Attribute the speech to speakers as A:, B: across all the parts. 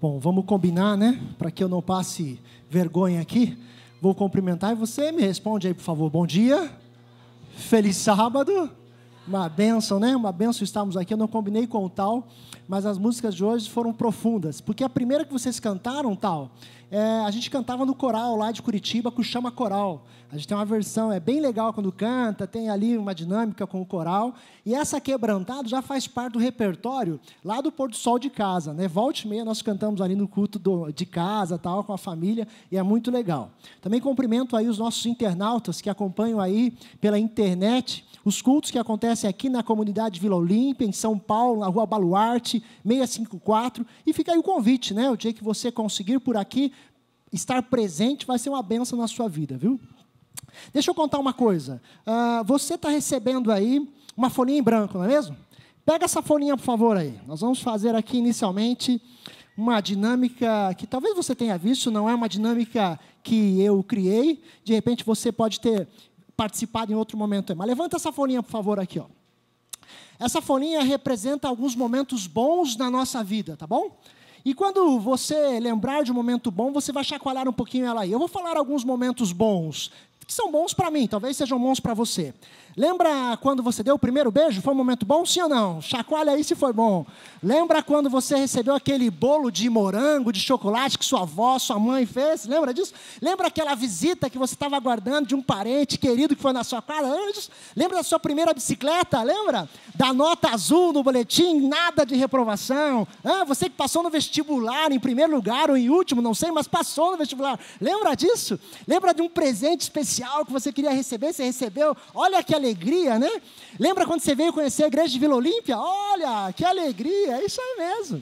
A: Bom, vamos combinar, né? Para que eu não passe vergonha aqui. Vou cumprimentar e você me responde aí, por favor. Bom dia. Feliz sábado. Uma bênção, né? Uma bênção estarmos aqui. Eu não combinei com o tal, mas as músicas de hoje foram profundas. Porque a primeira que vocês cantaram, tal, a gente cantava no coral lá de Curitiba, com o Chama Coral. A gente tem uma versão, é bem legal quando canta, tem ali uma dinâmica com o coral. E essa Quebrantado já faz parte do repertório lá do Pôr do Sol de casa, né? Volta e meia nós cantamos ali no culto de casa, tal, com a família, e é muito legal. Também cumprimento aí os nossos internautas que acompanham aí pela internet os cultos que acontecem aqui na comunidade Vila Olímpia, em São Paulo, na Rua Baluarte, 654. E fica aí o convite, né? O dia que você conseguir por aqui estar presente vai ser uma bênção na sua vida, viu? Deixa eu contar uma coisa. Você está recebendo aí uma folhinha em branco, não é mesmo? Pega essa folhinha, por favor, aí. Nós vamos fazer aqui, inicialmente, uma dinâmica que talvez você tenha visto, não é uma dinâmica que eu criei. De repente, você pode ter participado em outro momento. Mas levanta essa folhinha, por favor, aqui. Ó. Essa folhinha representa alguns momentos bons na nossa vida, tá bom? E quando você lembrar de um momento bom, você vai chacoalhar um pouquinho ela aí. Eu vou falar alguns momentos bons, que são bons para mim, talvez sejam bons para você. Lembra quando você deu o primeiro beijo? Foi um momento bom, sim ou não? Chacoalha aí se foi bom. Lembra quando você recebeu aquele bolo de morango, de chocolate que sua avó, sua mãe fez? Lembra disso? Lembra aquela visita que você estava aguardando de um parente querido que foi na sua casa? Lembra disso? Lembra da sua primeira bicicleta? Lembra? Da nota azul no boletim, nada de reprovação. Você que passou no vestibular em primeiro lugar ou em último, não sei, mas passou no vestibular. Lembra disso? Lembra de um presente especial que você queria receber, você recebeu? Olha que alegria, né? Lembra quando você veio conhecer a igreja de Vila Olímpia? Olha, que alegria, é isso aí mesmo.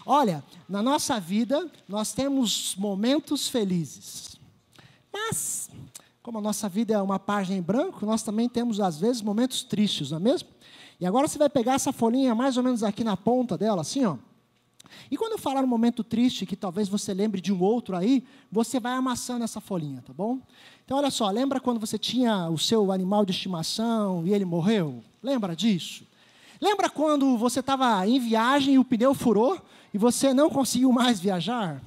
A: Olha, na nossa vida, nós temos momentos felizes. Mas, como a nossa vida é uma página em branco, nós também temos, às vezes, momentos tristes, não é mesmo? E agora você vai pegar essa folhinha mais ou menos aqui na ponta dela, assim, ó. E quando eu falar um momento triste, que talvez você lembre de um outro aí, você vai amassando essa folhinha, tá bom? Então, olha só, lembra quando você tinha o seu animal de estimação e ele morreu? Lembra disso? Lembra quando você estava em viagem e o pneu furou e você não conseguiu mais viajar?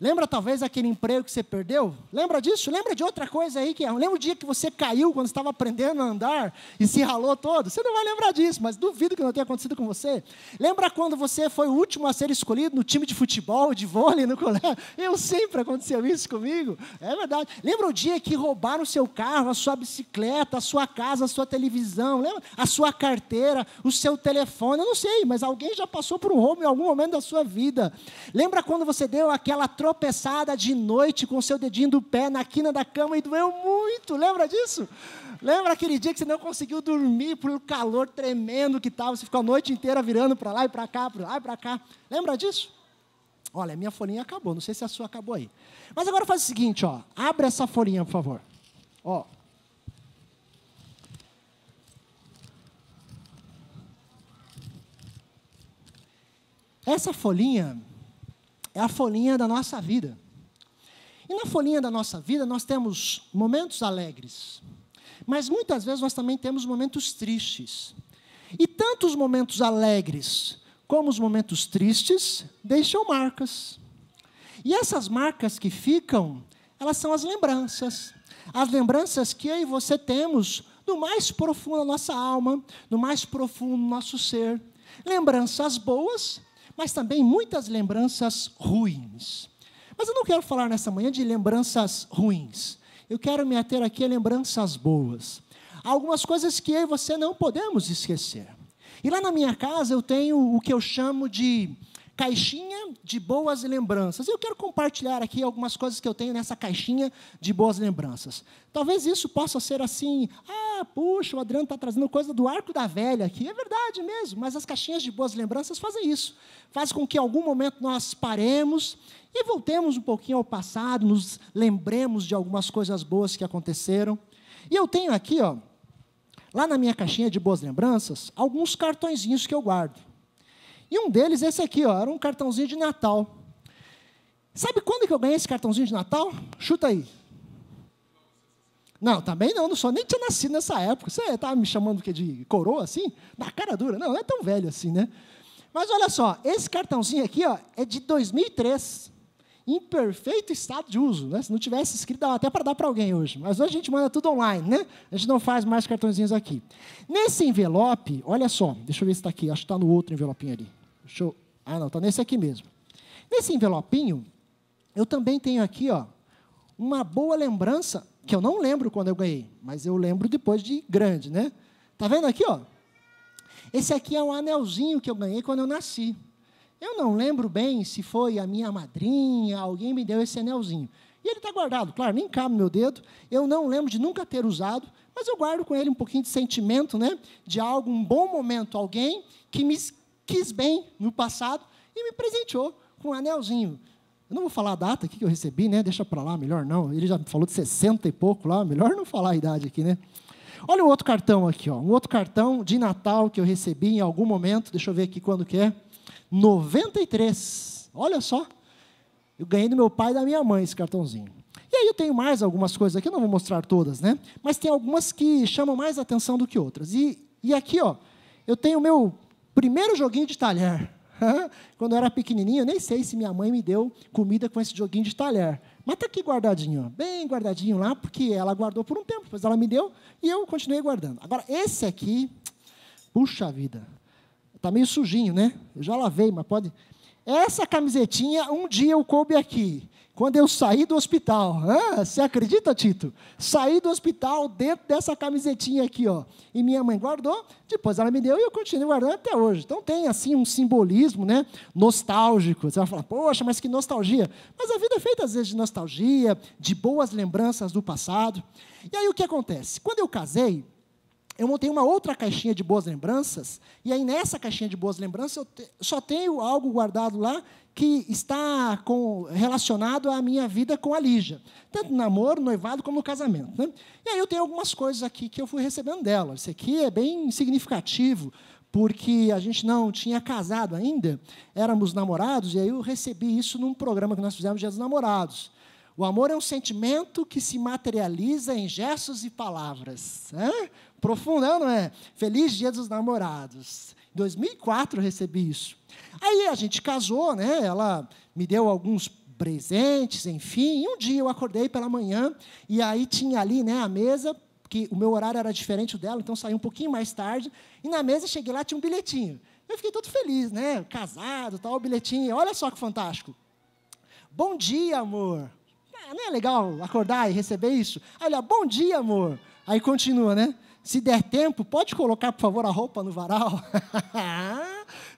A: Lembra talvez aquele emprego que você perdeu? Lembra disso? Lembra de outra coisa aí? Lembra o dia que você caiu quando estava aprendendo a andar e se ralou todo? Você não vai lembrar disso, mas duvido que não tenha acontecido com você. Lembra quando você foi o último a ser escolhido no time de futebol, de vôlei, no colégio? Sempre aconteceu isso comigo. É verdade. Lembra o dia que roubaram o seu carro, a sua bicicleta, a sua casa, a sua televisão? Lembra? A sua carteira, o seu telefone? Eu não sei, mas alguém já passou por um roubo em algum momento da sua vida. Lembra quando você deu aquela tropeçada de noite com o seu dedinho do pé na quina da cama e doeu muito? Lembra disso? Lembra aquele dia que você não conseguiu dormir por calor tremendo que estava? Você ficou a noite inteira virando para lá e para cá, para lá e para cá. Lembra disso? Olha, a minha folhinha acabou, não sei se a sua acabou aí. Mas agora faz o seguinte, ó, abre essa folhinha, por favor. Ó. Essa folhinha é a folhinha da nossa vida. E na folhinha da nossa vida nós temos momentos alegres. Mas muitas vezes nós também temos momentos tristes. E tanto os momentos alegres como os momentos tristes deixam marcas. E essas marcas que ficam, elas são as lembranças. As lembranças que eu e você temos no mais profundo da nossa alma, no mais profundo do nosso ser. Lembranças boas, mas também muitas lembranças ruins. Mas eu não quero falar nessa manhã de lembranças ruins. Eu quero me ater aqui a lembranças boas. Há algumas coisas que eu e você não podemos esquecer. E lá na minha casa eu tenho o que eu chamo de caixinha de boas lembranças. Eu quero compartilhar aqui algumas coisas que eu tenho nessa caixinha de boas lembranças. Talvez isso possa ser assim, puxa, o Adriano está trazendo coisa do arco da velha aqui. É verdade mesmo, mas as caixinhas de boas lembranças fazem isso. Faz com que em algum momento nós paremos e voltemos um pouquinho ao passado, nos lembremos de algumas coisas boas que aconteceram. E eu tenho aqui, ó, lá na minha caixinha de boas lembranças, alguns cartõezinhos que eu guardo. E um deles, esse aqui, ó, era um cartãozinho de Natal. Sabe quando que eu ganhei esse cartãozinho de Natal? Chuta aí. Não, também não sou, nem tinha nascido nessa época. Você estava me chamando de coroa assim? Na cara dura. Não é tão velho assim, né? Mas olha só, esse cartãozinho aqui, ó, é de 2003, em perfeito estado de uso, né? Se não tivesse escrito, dava até para dar para alguém hoje. Mas hoje a gente manda tudo online, né? A gente não faz mais cartõezinhos aqui. Nesse envelope, olha só, deixa eu ver se está aqui, acho que está no outro envelopinho ali. Ah, não, está nesse aqui mesmo. Nesse envelopinho, eu também tenho aqui, ó, uma boa lembrança, que eu não lembro quando eu ganhei, mas eu lembro depois de grande, né? Tá vendo aqui, ó? Esse aqui é um anelzinho que eu ganhei quando eu nasci. Eu não lembro bem se foi a minha madrinha, alguém me deu esse anelzinho. E ele está guardado, claro, nem cabe no meu dedo. Eu não lembro de nunca ter usado, mas eu guardo com ele um pouquinho de sentimento, né? De algo, um bom momento, alguém que me quis bem no passado e me presenteou com um anelzinho. Eu não vou falar a data aqui que eu recebi, né? Deixa para lá, melhor não. Ele já falou de 60 e pouco lá, melhor não falar a idade aqui, né? Olha um outro cartão aqui, ó. Um outro cartão de Natal que eu recebi em algum momento. Deixa eu ver aqui quando que é. 93. Olha só. Eu ganhei do meu pai e da minha mãe esse cartãozinho. E aí eu tenho mais algumas coisas aqui, eu não vou mostrar todas, né? Mas tem algumas que chamam mais atenção do que outras. E aqui, ó, eu tenho o meu primeiro joguinho de talher. Quando eu era pequenininho, eu nem sei se minha mãe me deu comida com esse joguinho de talher. Mas está aqui guardadinho, ó, bem guardadinho lá, porque ela guardou por um tempo, depois ela me deu e eu continuei guardando. Agora, esse aqui, puxa vida, está meio sujinho, né? Eu já lavei, mas pode... Essa camisetinha, um dia eu coube aqui, quando eu saí do hospital. Você acredita, Tito? Saí do hospital dentro dessa camisetinha aqui, ó. E minha mãe guardou, depois ela me deu e eu continuo guardando até hoje. Então tem, assim, um simbolismo, né, nostálgico. Você vai falar, poxa, mas que nostalgia. Mas a vida é feita, às vezes, de nostalgia, de boas lembranças do passado. E aí o que acontece? Quando eu casei, eu montei uma outra caixinha de boas lembranças, e aí nessa caixinha de boas lembranças eu só tenho algo guardado lá que está relacionado à minha vida com a Lígia, tanto no namoro, noivado, como no casamento, né? E aí eu tenho algumas coisas aqui que eu fui recebendo dela. Isso aqui é bem significativo, porque a gente não tinha casado ainda, éramos namorados, e aí eu recebi isso num programa que nós fizemos Dia dos Namorados. O amor é um sentimento que se materializa em gestos e palavras. Profundo, não é? Feliz Dia dos Namorados. Em 2004 eu recebi isso. Aí a gente casou, né? Ela me deu alguns presentes, enfim. E um dia eu acordei pela manhã e aí tinha ali, né, a mesa, que o meu horário era diferente do dela, então saí um pouquinho mais tarde. E na mesa, cheguei lá, tinha um bilhetinho. Eu fiquei todo feliz, né? Casado, tal, o bilhetinho. Olha só que fantástico. Bom dia, amor. Não é legal acordar e receber isso? Olha, bom dia, amor. Aí continua, né? Se der tempo, pode colocar, por favor, a roupa no varal?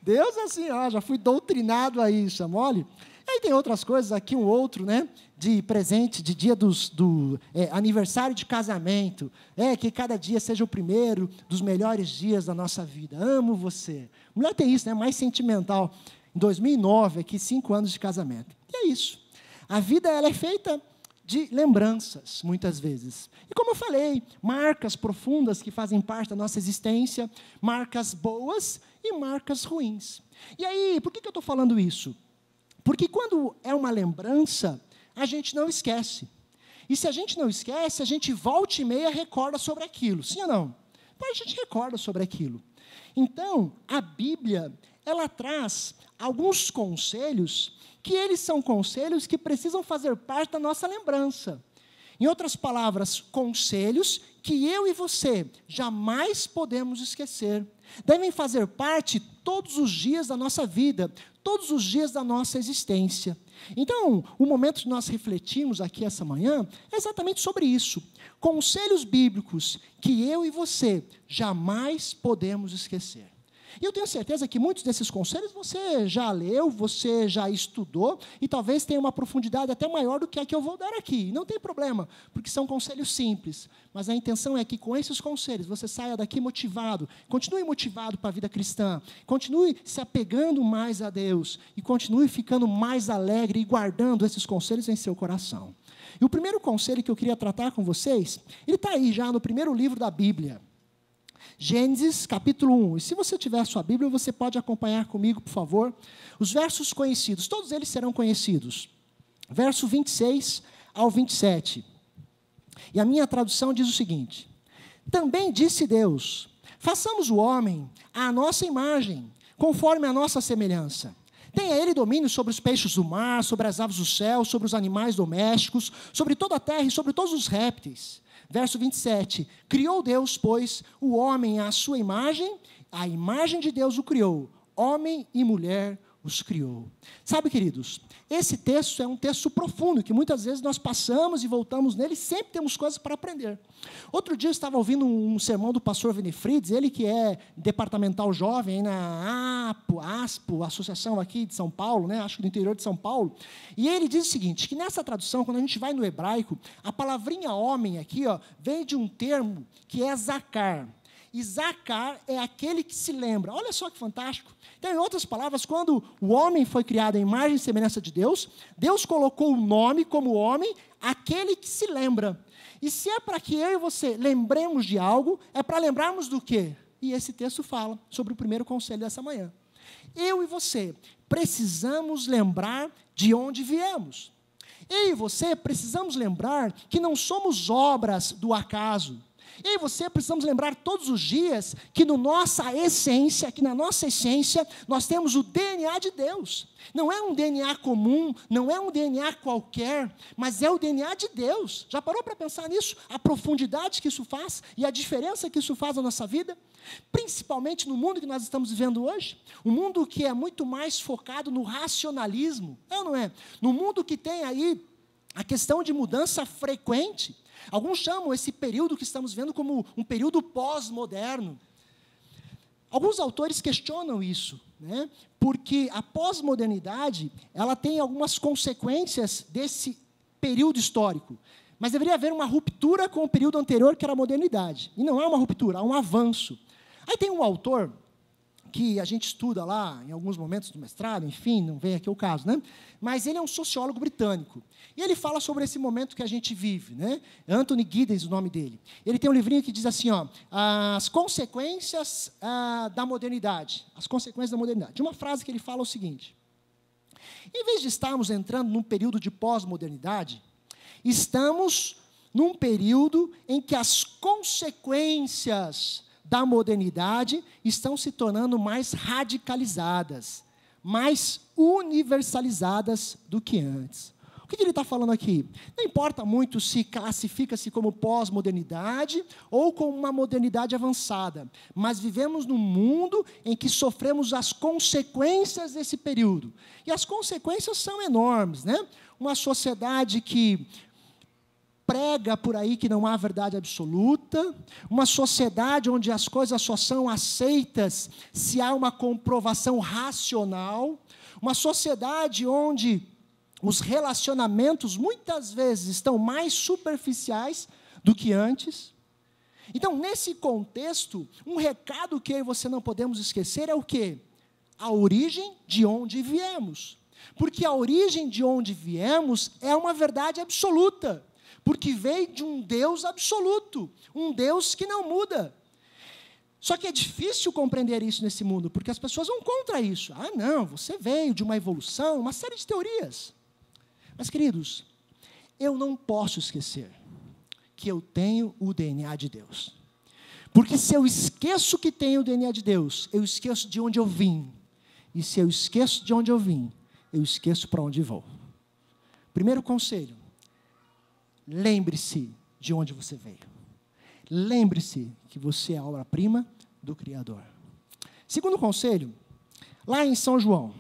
A: Deus, assim, ó, já fui doutrinado a isso, é mole? Aí tem outras coisas aqui, um outro, né? De presente, de dia do aniversário de casamento. Que cada dia seja o primeiro dos melhores dias da nossa vida. Amo você. Mulher tem isso, né? Mais sentimental. Em 2009, aqui, 5 anos de casamento. E é isso. A vida, ela é feita de lembranças, muitas vezes. E como eu falei, marcas profundas que fazem parte da nossa existência, marcas boas e marcas ruins. E aí, por que eu estou falando isso? Porque quando é uma lembrança, a gente não esquece. E se a gente não esquece, a gente volta e meia recorda sobre aquilo. Sim ou não? Então, a gente recorda sobre aquilo. Então, a Bíblia, ela traz alguns conselhos que eles são conselhos que precisam fazer parte da nossa lembrança. Em outras palavras, conselhos que eu e você jamais podemos esquecer. Devem fazer parte todos os dias da nossa vida, todos os dias da nossa existência. Então, o momento que nós refletimos aqui essa manhã é exatamente sobre isso. Conselhos bíblicos que eu e você jamais podemos esquecer. E eu tenho certeza que muitos desses conselhos você já leu, você já estudou, e talvez tenha uma profundidade até maior do que a que eu vou dar aqui. Não tem problema, porque são conselhos simples. Mas a intenção é que com esses conselhos você saia daqui motivado, continue motivado para a vida cristã, continue se apegando mais a Deus, e continue ficando mais alegre e guardando esses conselhos em seu coração. E o primeiro conselho que eu queria tratar com vocês, ele está aí já no primeiro livro da Bíblia. Gênesis, capítulo 1. E se você tiver a sua Bíblia, você pode acompanhar comigo, por favor. Os versos conhecidos, todos eles serão conhecidos. Verso 26 ao 27. E a minha tradução diz o seguinte: Também disse Deus, façamos o homem à nossa imagem, conforme a nossa semelhança. Tenha ele domínio sobre os peixes do mar, sobre as aves do céu, sobre os animais domésticos, sobre toda a terra e sobre todos os répteis. Verso 27, criou Deus, pois, o homem à sua imagem, a imagem de Deus o criou, homem e mulher os criou. Sabe, queridos, esse texto é um texto profundo, que muitas vezes nós passamos e voltamos nele, e sempre temos coisas para aprender. Outro dia eu estava ouvindo um sermão do pastor Winifrides, ele que é departamental jovem na ASPO, associação aqui de São Paulo, né, acho que do interior de São Paulo, e ele diz o seguinte, que nessa tradução, quando a gente vai no hebraico, a palavrinha homem aqui, vem de um termo que é zakar. E Zacar é aquele que se lembra. Olha só que fantástico. Então, em outras palavras, quando o homem foi criado à imagem e semelhança de Deus, Deus colocou o nome como homem, aquele que se lembra. E se é para que eu e você lembremos de algo, é para lembrarmos do quê? E esse texto fala sobre o primeiro conselho dessa manhã. Eu e você precisamos lembrar de onde viemos. Eu e você precisamos lembrar que não somos obras do acaso. Eu e você precisamos lembrar todos os dias que na nossa essência, nós temos o DNA de Deus. Não é um DNA comum, não é um DNA qualquer, mas é o DNA de Deus. Já parou para pensar nisso? A profundidade que isso faz e a diferença que isso faz na nossa vida? Principalmente no mundo que nós estamos vivendo hoje, um mundo que é muito mais focado no racionalismo, é ou não é? No mundo que tem aí a questão de mudança frequente. Alguns chamam esse período que estamos vendo como um período pós-moderno. Alguns autores questionam isso, né? Porque a pós-modernidade, ela tem algumas consequências desse período histórico. Mas deveria haver uma ruptura com o período anterior, que era a modernidade. E não há uma ruptura, há um avanço. Aí tem um autor que a gente estuda lá, em alguns momentos do mestrado, enfim, não vem aqui o caso, né? Mas ele é um sociólogo britânico. E ele fala sobre esse momento que a gente vive, né? Anthony Giddens, o nome dele. Ele tem um livrinho que diz assim, as consequências da modernidade. As consequências da modernidade. Uma frase que ele fala é o seguinte: em vez de estarmos entrando num período de pós-modernidade, estamos num período em que as consequências da modernidade estão se tornando mais radicalizadas, mais universalizadas do que antes. O que ele está falando aqui? Não importa muito se classifica-se como pós-modernidade ou como uma modernidade avançada, mas vivemos num mundo em que sofremos as consequências desse período. E as consequências são enormes, né? Uma sociedade que prega por aí que não há verdade absoluta, uma sociedade onde as coisas só são aceitas se há uma comprovação racional, uma sociedade onde os relacionamentos muitas vezes estão mais superficiais do que antes. Então, nesse contexto, um recado que eu e você não podemos esquecer é o quê? A origem de onde viemos. Porque a origem de onde viemos é uma verdade absoluta. Porque veio de um Deus absoluto, um Deus que não muda. Só que é difícil compreender isso nesse mundo, porque as pessoas vão contra isso. Ah, não, você veio de uma evolução, uma série de teorias. Mas, queridos, eu não posso esquecer que eu tenho o DNA de Deus. Porque se eu esqueço que tenho o DNA de Deus, eu esqueço de onde eu vim. E se eu esqueço de onde eu vim, eu esqueço para onde vou. Primeiro conselho: lembre-se de onde você veio. Lembre-se que você é a obra-prima do Criador. Segundo conselho, lá em São João,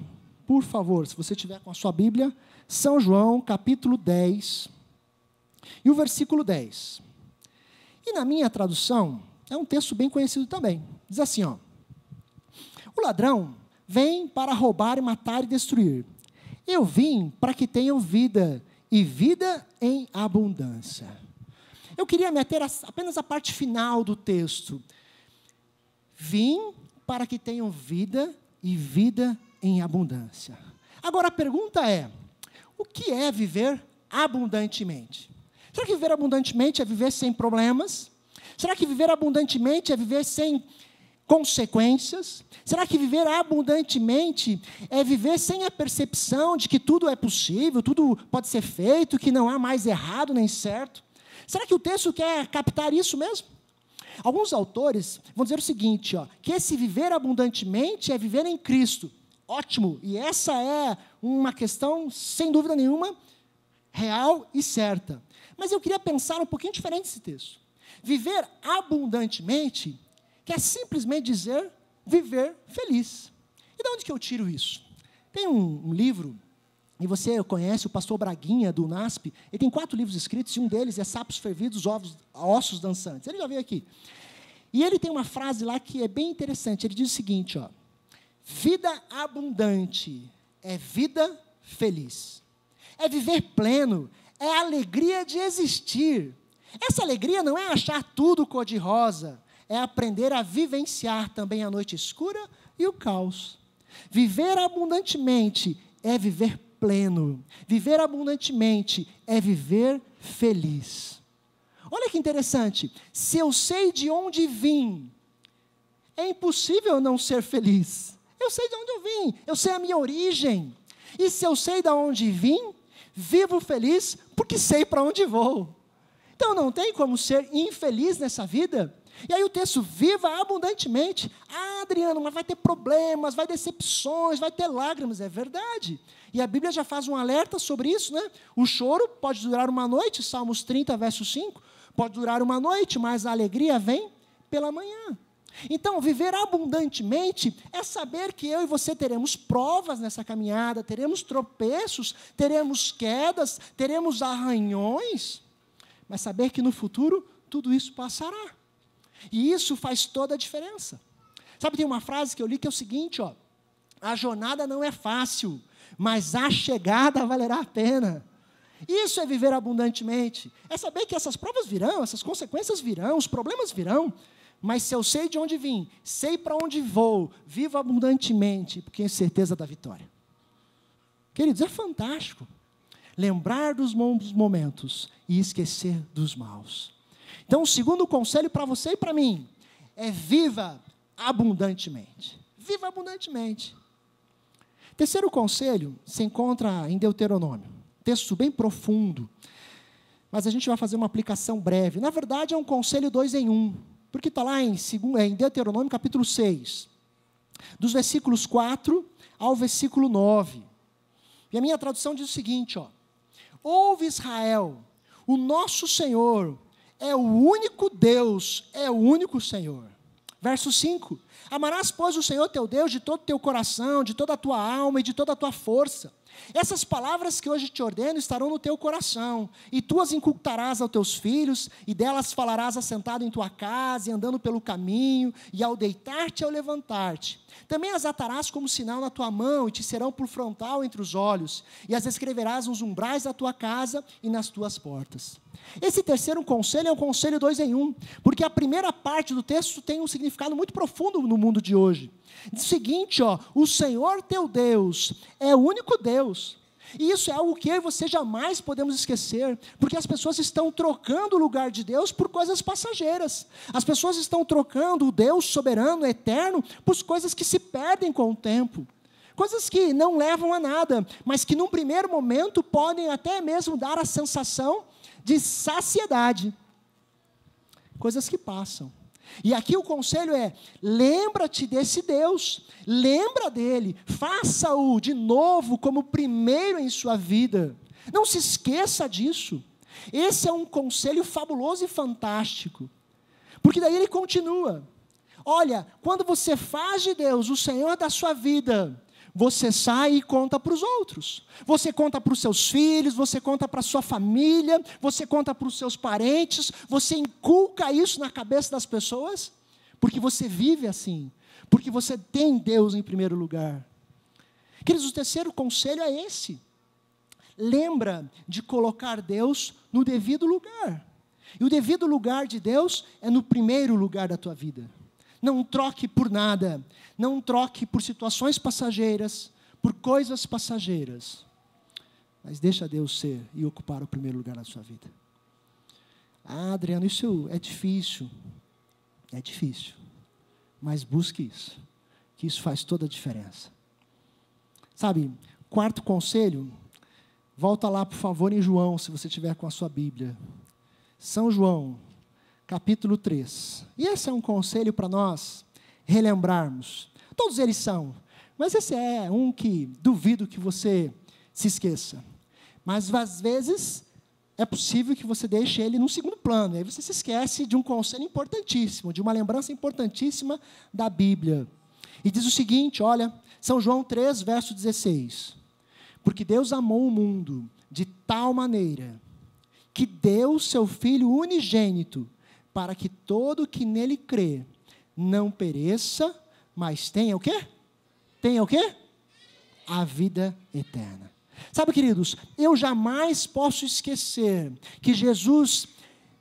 A: por favor, se você tiver com a sua Bíblia, São João, capítulo 10, e o versículo 10. E na minha tradução, é um texto bem conhecido também. Diz assim, o ladrão vem para roubar, matar e destruir. Eu vim para que tenham vida, e vida em abundância. Eu queria me ater apenas à parte final do texto. Vim para que tenham vida e vida em abundância. Agora a pergunta é: o que é viver abundantemente? Será que viver abundantemente é viver sem problemas? Será que viver abundantemente é viver sem consequências? Será que viver abundantemente é viver sem a percepção de que tudo é possível, tudo pode ser feito, que não há mais errado nem certo? Será que o texto quer captar isso mesmo? Alguns autores vão dizer o seguinte, que esse viver abundantemente é viver em Cristo. Ótimo, e essa é uma questão, sem dúvida nenhuma, real e certa. Mas eu queria pensar um pouquinho diferente desse texto. Viver abundantemente quer simplesmente dizer viver feliz. E de onde que eu tiro isso? Tem um livro, e você conhece o pastor Braguinha, do NASP, ele tem 4 livros escritos, e um deles é Sapos Fervidos, Ossos Dançantes. Ele já veio aqui. E ele tem uma frase lá que é bem interessante, ele diz o seguinte, vida abundante é vida feliz. É viver pleno, é a alegria de existir. Essa alegria não é achar tudo cor-de-rosa, é aprender a vivenciar também a noite escura e o caos. Viver abundantemente é viver pleno. Viver abundantemente é viver feliz. Olha que interessante. Se eu sei de onde vim, é impossível não ser feliz. Eu sei de onde eu vim, eu sei a minha origem. E se eu sei de onde vim, vivo feliz porque sei para onde vou. Então não tem como ser infeliz nessa vida. E aí o texto, viva abundantemente. Adriano, mas vai ter problemas, vai decepções, vai ter lágrimas. É verdade. E a Bíblia já faz um alerta sobre isso, né? O choro pode durar uma noite, Salmos 30, verso 5. Pode durar uma noite, mas a alegria vem pela manhã. Então, viver abundantemente é saber que eu e você teremos provas nessa caminhada, teremos tropeços, teremos quedas, teremos arranhões, mas saber que no futuro tudo isso passará. E isso faz toda a diferença. Sabe, tem uma frase que eu li que é o seguinte, a jornada não é fácil, mas a chegada valerá a pena. Isso é viver abundantemente. É saber que essas provas virão, essas consequências virão, os problemas virão, mas se eu sei de onde vim, sei para onde vou, vivo abundantemente, porque tenho certeza da vitória. Queridos, é fantástico lembrar dos bons momentos e esquecer dos maus. Então, o segundo conselho para você e para mim é viva abundantemente. Viva abundantemente. Terceiro conselho se encontra em Deuteronômio. Texto bem profundo, mas a gente vai fazer uma aplicação breve. Na verdade, é um conselho 2 em 1, porque está lá em Deuteronômio capítulo 6, dos versículos 4 ao versículo 9. E a minha tradução diz o seguinte, ouve Israel, o nosso Senhor é o único Deus, é o único Senhor. Verso 5, amarás, pois, o Senhor teu Deus de todo o teu coração, de toda a tua alma e de toda a tua força. Essas palavras que hoje te ordeno estarão no teu coração, e tu as inculcarás aos teus filhos, e delas falarás assentado em tua casa, e andando pelo caminho, e ao deitar-te e ao levantar-te. Também as atarás como sinal na tua mão, e te serão por frontal entre os olhos, e as escreverás nos umbrais da tua casa e nas tuas portas. Esse terceiro conselho é um conselho 2 em 1, porque a primeira parte do texto tem um significado muito profundo no mundo de hoje. Diz o seguinte, o Senhor teu Deus é o único Deus. E isso é algo que eu e você jamais podemos esquecer, porque as pessoas estão trocando o lugar de Deus por coisas passageiras. As pessoas estão trocando o Deus soberano, eterno, por coisas que se perdem com o tempo. Coisas que não levam a nada, mas que num primeiro momento podem até mesmo dar a sensação de saciedade. Coisas que passam. E aqui o conselho é, lembra-te desse Deus, lembra dele, faça-o de novo como primeiro em sua vida. Não se esqueça disso. Esse é um conselho fabuloso e fantástico. Porque daí ele continua. Olha, quando você faz de Deus o Senhor da sua vida, você sai e conta para os outros. Você conta para os seus filhos, você conta para a sua família, você conta para os seus parentes, você inculca isso na cabeça das pessoas, porque você vive assim, porque você tem Deus em primeiro lugar. Queridos, o terceiro conselho é esse. Lembra de colocar Deus no devido lugar. E o devido lugar de Deus é no primeiro lugar da tua vida. Não troque por nada, não troque por situações passageiras, por coisas passageiras, mas deixa Deus ser e ocupar o primeiro lugar na sua vida. Ah, Adriano, isso é difícil, mas busque isso, que isso faz toda a diferença. Sabe, quarto conselho, volta lá por favor em João, se você tiver com a sua Bíblia. São João, capítulo 3. E esse é um conselho para nós relembrarmos. Todos eles são, mas esse é um que duvido que você se esqueça. Mas às vezes é possível que você deixe ele num segundo plano. Aí você se esquece de um conselho importantíssimo, de uma lembrança importantíssima da Bíblia. E diz o seguinte, olha, São João 3, verso 16. Porque Deus amou o mundo de tal maneira que deu seu Filho unigênito, para que todo que nele crê não pereça, mas tenha o quê? Tenha o quê? A vida eterna. Sabe, queridos, eu jamais posso esquecer que Jesus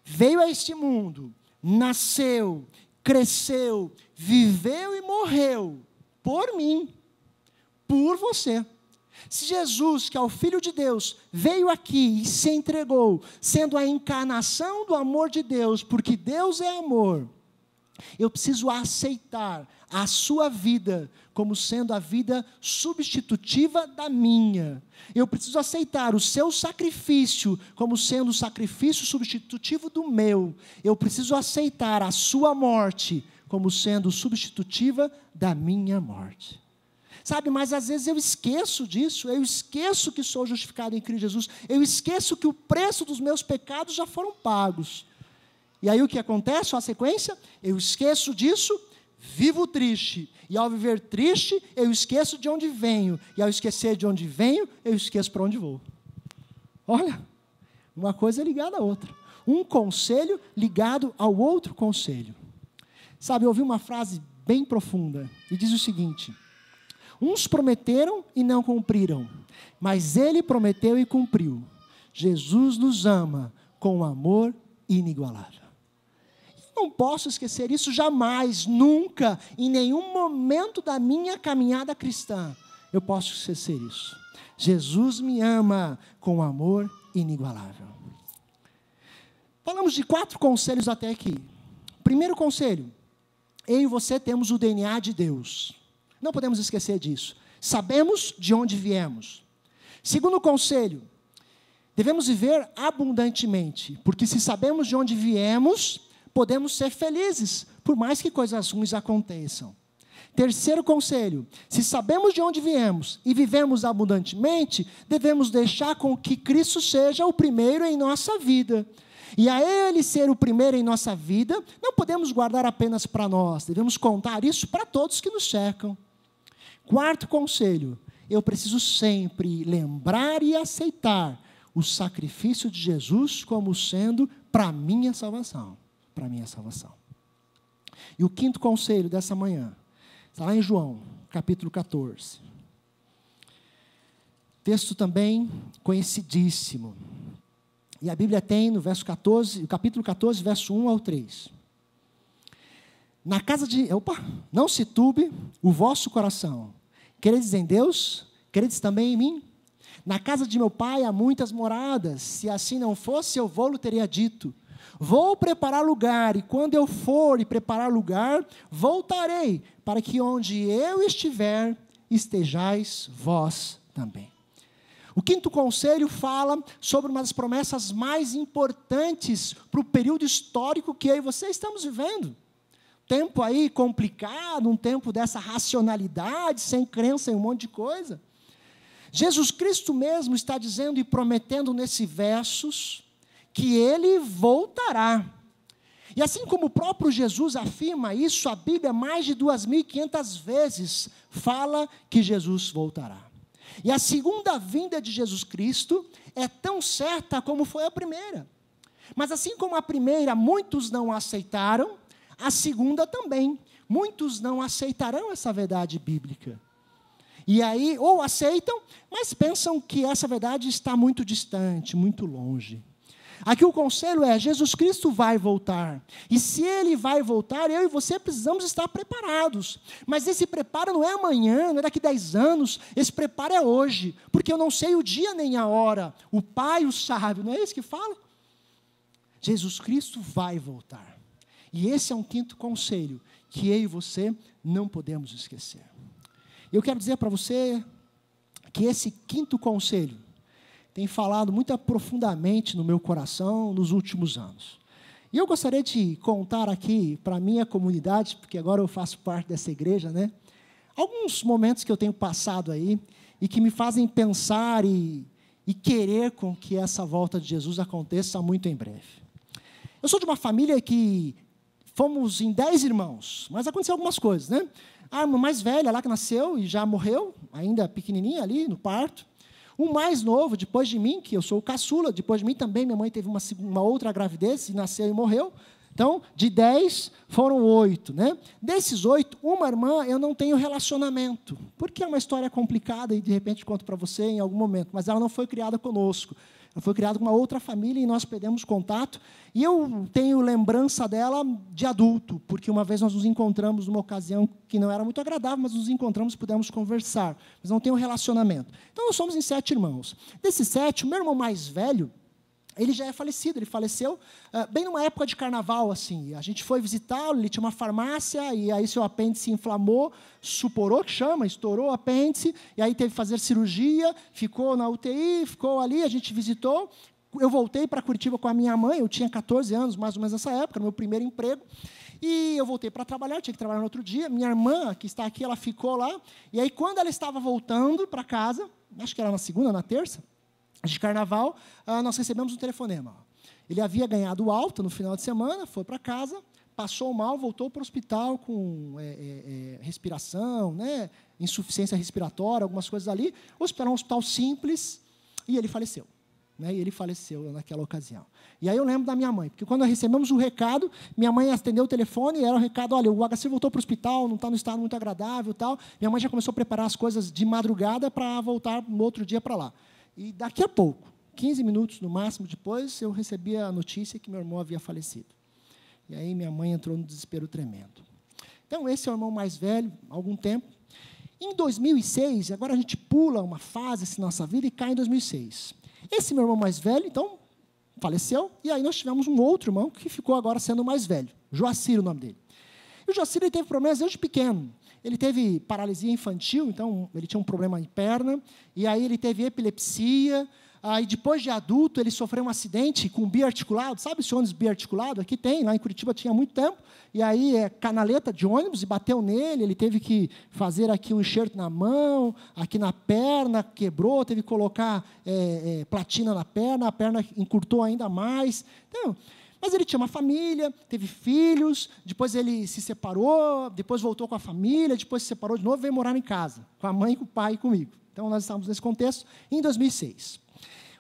A: veio a este mundo, nasceu, cresceu, viveu e morreu por mim, por você. Se Jesus, que é o Filho de Deus, veio aqui e se entregou, sendo a encarnação do amor de Deus, porque Deus é amor, eu preciso aceitar a sua vida como sendo a vida substitutiva da minha. Eu preciso aceitar o seu sacrifício como sendo o sacrifício substitutivo do meu. Eu preciso aceitar a sua morte como sendo substitutiva da minha morte. Sabe, mas às vezes eu esqueço disso, eu esqueço que sou justificado em Cristo Jesus, eu esqueço que o preço dos meus pecados já foram pagos. E aí o que acontece, a sequência? Eu esqueço disso, vivo triste, e ao viver triste, eu esqueço de onde venho, e ao esquecer de onde venho, eu esqueço para onde vou. Olha, uma coisa ligada à outra, um conselho ligado ao outro conselho. Sabe, eu ouvi uma frase bem profunda, e diz o seguinte: uns prometeram e não cumpriram, mas Ele prometeu e cumpriu. Jesus nos ama com amor inigualável. Não posso esquecer isso jamais, nunca, em nenhum momento da minha caminhada cristã, eu posso esquecer isso. Jesus me ama com amor inigualável. Falamos de 4 conselhos até aqui. Primeiro conselho, eu e você temos o DNA de Deus. Não podemos esquecer disso. Sabemos de onde viemos. Segundo conselho, devemos viver abundantemente, porque se sabemos de onde viemos, podemos ser felizes, por mais que coisas ruins aconteçam. Terceiro conselho, se sabemos de onde viemos e vivemos abundantemente, devemos deixar com que Cristo seja o primeiro em nossa vida. E a Ele ser o primeiro em nossa vida, não podemos guardar apenas para nós, devemos contar isso para todos que nos cercam. Quarto conselho, eu preciso sempre lembrar e aceitar o sacrifício de Jesus como sendo para a minha salvação. Para a minha salvação. E o quinto conselho dessa manhã, está lá em João, capítulo 14. Texto também conhecidíssimo. E a Bíblia tem no verso 14, capítulo 14, verso 1 ao 3. Na casa de... não se turbe o vosso coração. Credes em Deus? Credes também em mim? Na casa de meu pai há muitas moradas. Se assim não fosse, eu vou-lhe teria dito. Vou preparar lugar, e quando eu for e preparar lugar, voltarei, para que onde eu estiver, estejais vós também. O quinto conselho fala sobre uma das promessas mais importantes para o período histórico que eu e você estamos vivendo. Tempo aí complicado, um tempo dessa racionalidade, sem crença em um monte de coisa. Jesus Cristo mesmo está dizendo e prometendo nesses versos que Ele voltará. E assim como o próprio Jesus afirma isso, a Bíblia mais de 2.500 vezes fala que Jesus voltará. E a segunda vinda de Jesus Cristo é tão certa como foi a primeira. Mas assim como a primeira muitos não aceitaram, a segunda também. Muitos não aceitarão essa verdade bíblica. E aí, ou aceitam, mas pensam que essa verdade está muito distante, muito longe. Aqui o conselho é, Jesus Cristo vai voltar, e se Ele vai voltar, eu e você precisamos estar preparados, mas esse preparo não é amanhã, não é daqui 10 anos, esse preparo é hoje, porque eu não sei o dia nem a hora, o Pai o sabe, não é isso que fala? Jesus Cristo vai voltar, e esse é um quinto conselho, que eu e você não podemos esquecer. Eu quero dizer para você, que esse quinto conselho, tem falado muito profundamente no meu coração nos últimos anos. E eu gostaria de contar aqui para a minha comunidade, porque agora eu faço parte dessa igreja, né? Alguns momentos que eu tenho passado aí e que me fazem pensar e querer com que essa volta de Jesus aconteça muito em breve. Eu sou de uma família que fomos em 10 irmãos, mas aconteceu algumas coisas, né? A irmã mais velha lá que nasceu e já morreu, ainda pequenininha ali no parto. O mais novo, depois de mim, que eu sou o caçula, depois de mim também minha mãe teve uma outra gravidez e nasceu e morreu. Então, de 10, foram 8. Né? Desses 8, uma irmã eu não tenho relacionamento, porque é uma história complicada e, de repente, conto para você em algum momento, mas ela não foi criada conosco. Ela foi criada com uma outra família e nós perdemos contato. E eu tenho lembrança dela de adulto, porque uma vez nós nos encontramos numa ocasião que não era muito agradável, mas nos encontramos e pudemos conversar. Mas não tenho relacionamento. Então, nós somos em 7 irmãos. Desses 7, o meu irmão mais velho, ele já é falecido, ele faleceu bem numa época de carnaval, assim. A gente foi visitá-lo, ele tinha uma farmácia, e aí seu apêndice inflamou, suporou, que chama, estourou o apêndice, e aí teve que fazer cirurgia, ficou na UTI, ficou ali, a gente visitou. Eu voltei para Curitiba com a minha mãe, eu tinha 14 anos, mais ou menos nessa época, no meu primeiro emprego, e eu voltei para trabalhar, tinha que trabalhar no outro dia. Minha irmã, que está aqui, ela ficou lá, e aí quando ela estava voltando para casa, acho que era na segunda, na terça, de carnaval, nós recebemos um telefonema. Ele havia ganhado alta no final de semana, foi para casa, passou mal, voltou para o hospital com respiração, né, insuficiência respiratória, algumas coisas ali. O hospital era um hospital simples e ele faleceu. Né, e ele faleceu naquela ocasião. E aí eu lembro da minha mãe, porque quando nós recebemos o recado, minha mãe atendeu o telefone e era o recado, olha, o HC voltou para o hospital, não está no estado muito agradável, tal. Minha mãe já começou a preparar as coisas de madrugada para voltar no outro dia para lá. E daqui a pouco, 15 minutos no máximo depois, eu recebi a notícia que meu irmão havia falecido. E aí minha mãe entrou no desespero tremendo. Então, esse é o irmão mais velho, há algum tempo. Em 2006, agora a gente pula uma fase assim, na nossa vida e cai em 2006. Esse meu irmão mais velho, então, faleceu, e aí nós tivemos um outro irmão que ficou agora sendo o mais velho, Joacir, o nome dele. E o Joacir ele teve problemas desde pequeno. Ele teve paralisia infantil, então ele tinha um problema em perna, e aí ele teve epilepsia, aí depois de adulto ele sofreu um acidente com biarticulado, sabe esse ônibus biarticulado? Aqui tem, lá em Curitiba tinha há muito tempo, e aí canaleta de ônibus, e bateu nele, ele teve que fazer aqui um enxerto na mão, aqui na perna, quebrou, teve que colocar platina na perna, a perna encurtou ainda mais. Então, mas ele tinha uma família, teve filhos, depois ele se separou, depois voltou com a família, depois se separou de novo e veio morar em casa, com a mãe, com o pai e comigo. Então, nós estávamos nesse contexto em 2006.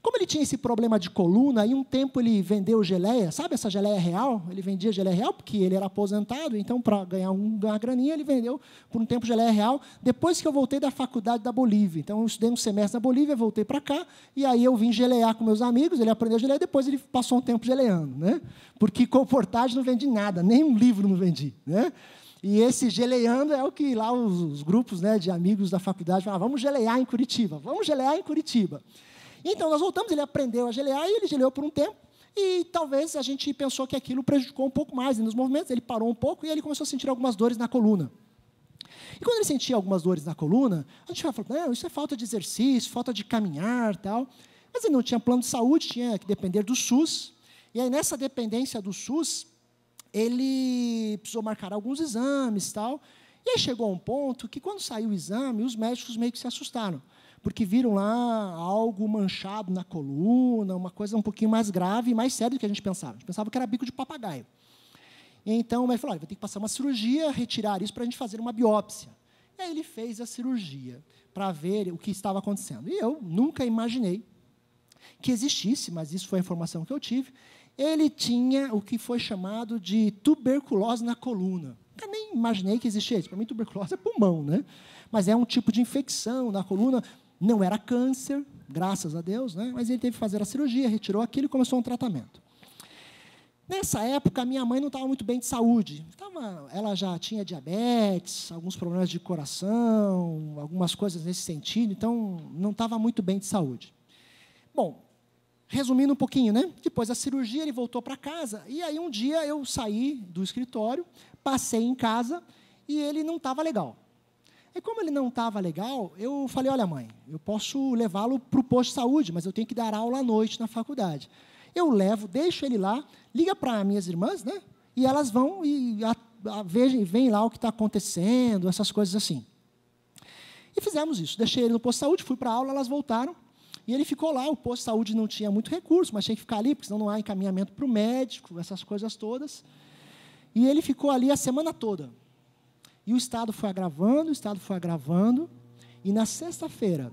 A: Como ele tinha esse problema de coluna, aí um tempo ele vendeu geleia, sabe essa geleia real? Ele vendia geleia real porque ele era aposentado, então, para ganhar uma graninha, ele vendeu por um tempo geleia real. Depois que eu voltei da faculdade da Bolívia, então, eu estudei um semestre na Bolívia, voltei para cá, e aí eu vim gelear com meus amigos, ele aprendeu a gelear, depois ele passou um tempo geleando, né? Porque comportagem não vendi nada, nem um livro não vendi, né? E esse geleando é o que lá os grupos, né, de amigos da faculdade falavam, vamos gelear em Curitiba, vamos gelear em Curitiba. Então, nós voltamos, ele aprendeu a gelear, e ele geleou por um tempo, e talvez a gente pensou que aquilo prejudicou um pouco mais nos movimentos, ele parou um pouco, e ele começou a sentir algumas dores na coluna. E quando ele sentia algumas dores na coluna, a gente falou, não, isso é falta de exercício, falta de caminhar, tal. Mas ele não tinha plano de saúde, tinha que depender do SUS, e aí nessa dependência do SUS, ele precisou marcar alguns exames, tal, e aí chegou a um ponto que, quando saiu o exame, os médicos meio que se assustaram, porque viram lá algo manchado na coluna, uma coisa um pouquinho mais grave e mais séria do que a gente pensava. A gente pensava que era bico de papagaio. Então, o médico falou, olha, vai ter que passar uma cirurgia, retirar isso para a gente fazer uma biópsia. E aí ele fez a cirurgia para ver o que estava acontecendo. E eu nunca imaginei que existisse, mas isso foi a informação que eu tive, ele tinha o que foi chamado de tuberculose na coluna. Eu nem imaginei que existia isso. Para mim, tuberculose é pulmão, né? Mas é um tipo de infecção na coluna. Não era câncer, graças a Deus, né? Mas ele teve que fazer a cirurgia, retirou aquilo e começou um tratamento. Nessa época, a minha mãe não estava muito bem de saúde. Ela já tinha diabetes, alguns problemas de coração, algumas coisas nesse sentido, então não estava muito bem de saúde. Bom, resumindo um pouquinho, né? Depois da cirurgia, ele voltou para casa, e aí um dia eu saí do escritório, passei em casa, e ele não estava legal. E como ele não estava legal, eu falei, olha, mãe, eu posso levá-lo para o posto de saúde, mas eu tenho que dar aula à noite na faculdade. Eu levo, deixo ele lá, liga para minhas irmãs, né? E elas vão e veem lá o que está acontecendo, essas coisas assim. E fizemos isso. Deixei ele no posto de saúde, fui para a aula, elas voltaram. E ele ficou lá. O posto de saúde não tinha muito recurso, mas tinha que ficar ali, porque senão não há encaminhamento para o médico, essas coisas todas. E ele ficou ali a semana toda. E o estado foi agravando. E na sexta-feira,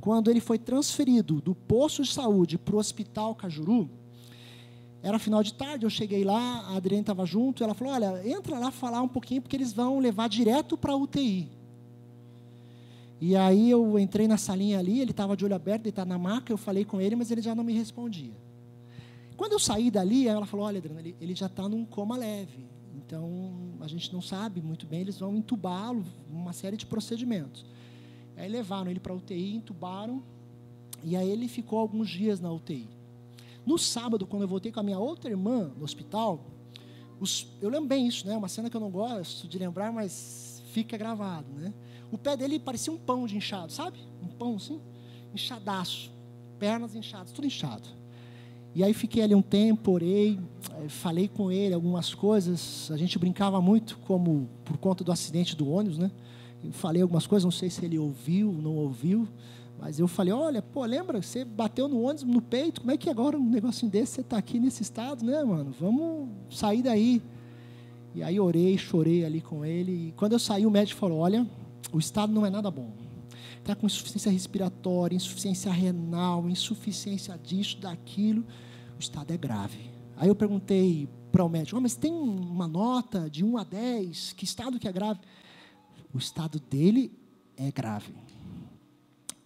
A: quando ele foi transferido do posto de saúde para o hospital Cajuru, era final de tarde, eu cheguei lá, a Adriane estava junto, ela falou, olha, entra lá falar um pouquinho, porque eles vão levar direto para a UTI. E aí eu entrei na salinha ali, ele estava de olho aberto, deitado na maca, eu falei com ele, mas ele já não me respondia. Quando eu saí dali, ela falou, olha, Adriane, ele já está num coma leve, então a gente não sabe muito bem, eles vão entubá-lo, uma série de procedimentos. Aí levaram ele para a UTI, entubaram, e aí ele ficou alguns dias na UTI. No sábado, quando eu voltei com a minha outra irmã no hospital, eu lembro bem isso, né? Uma cena que eu não gosto de lembrar, mas fica gravado, né? O pé dele parecia um pão de inchado, sabe? Um pão assim, inchadaço, pernas inchadas, tudo inchado. E aí fiquei ali um tempo, orei, falei com ele algumas coisas. A gente brincava muito, como por conta do acidente do ônibus, né? Eu falei algumas coisas, não sei se ele ouviu, não ouviu. Mas eu falei, olha, lembra, você bateu no ônibus, no peito, como é que agora um negocinho desse, você está aqui nesse estado, né, mano? Vamos sair daí. E aí orei, chorei ali com ele. E quando eu saí, o médico falou, olha, o estado não é nada bom. Está com insuficiência respiratória, insuficiência renal, insuficiência disso, daquilo. O estado é grave. Aí eu perguntei para o médico, mas tem uma nota de 1 a 10, que estado que é grave? O estado dele é grave.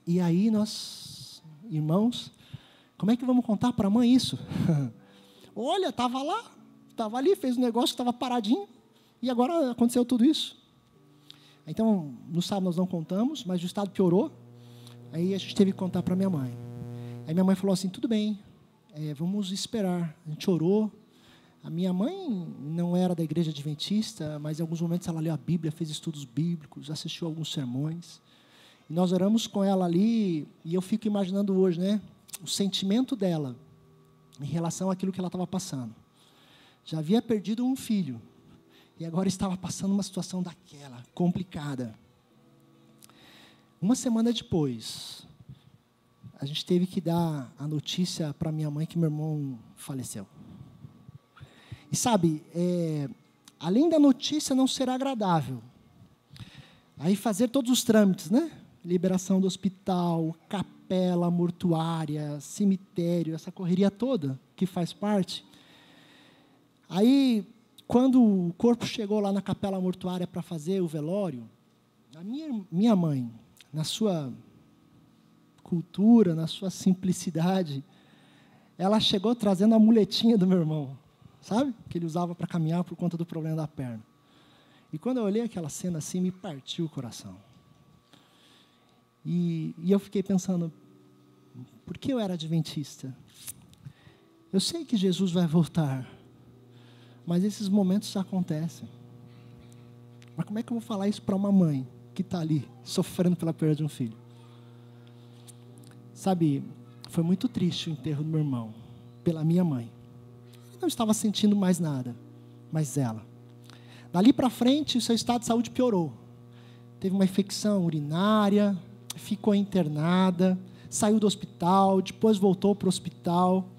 A: E aí nós, irmãos, como é que vamos contar para a mãe isso? Olha, estava lá, estava ali, fez um negócio que estava paradinho, e agora aconteceu tudo isso. Então, no sábado nós não contamos, mas o estado piorou, aí a gente teve que contar para minha mãe. Aí minha mãe falou assim, tudo bem, vamos esperar. A gente orou. A minha mãe não era da igreja adventista, mas em alguns momentos ela leu a Bíblia, fez estudos bíblicos, assistiu alguns sermões. E nós oramos com ela ali, e eu fico imaginando hoje, né, o sentimento dela em relação àquilo que ela estava passando. Já havia perdido um filho, e agora estava passando uma situação daquela, complicada. Uma semana depois, a gente teve que dar a notícia para minha mãe que meu irmão faleceu. E sabe, além da notícia não ser agradável, aí fazer todos os trâmites, né? Liberação do hospital, capela, mortuária, cemitério, essa correria toda que faz parte. Aí, quando o corpo chegou lá na capela mortuária para fazer o velório, a minha mãe, na sua cultura, na sua simplicidade, ela chegou trazendo a muletinha do meu irmão, sabe? Que ele usava para caminhar por conta do problema da perna. E quando eu olhei aquela cena assim, me partiu o coração. E eu fiquei pensando, por que eu era adventista? Eu sei que Jesus vai voltar, mas esses momentos acontecem. Mas como é que eu vou falar isso para uma mãe que está ali, sofrendo pela perda de um filho? Sabe, foi muito triste o enterro do meu irmão, pela minha mãe. Eu não estava sentindo mais nada, mas ela. Dali para frente, o seu estado de saúde piorou. Teve uma infecção urinária, ficou internada, saiu do hospital, depois voltou para o hospital.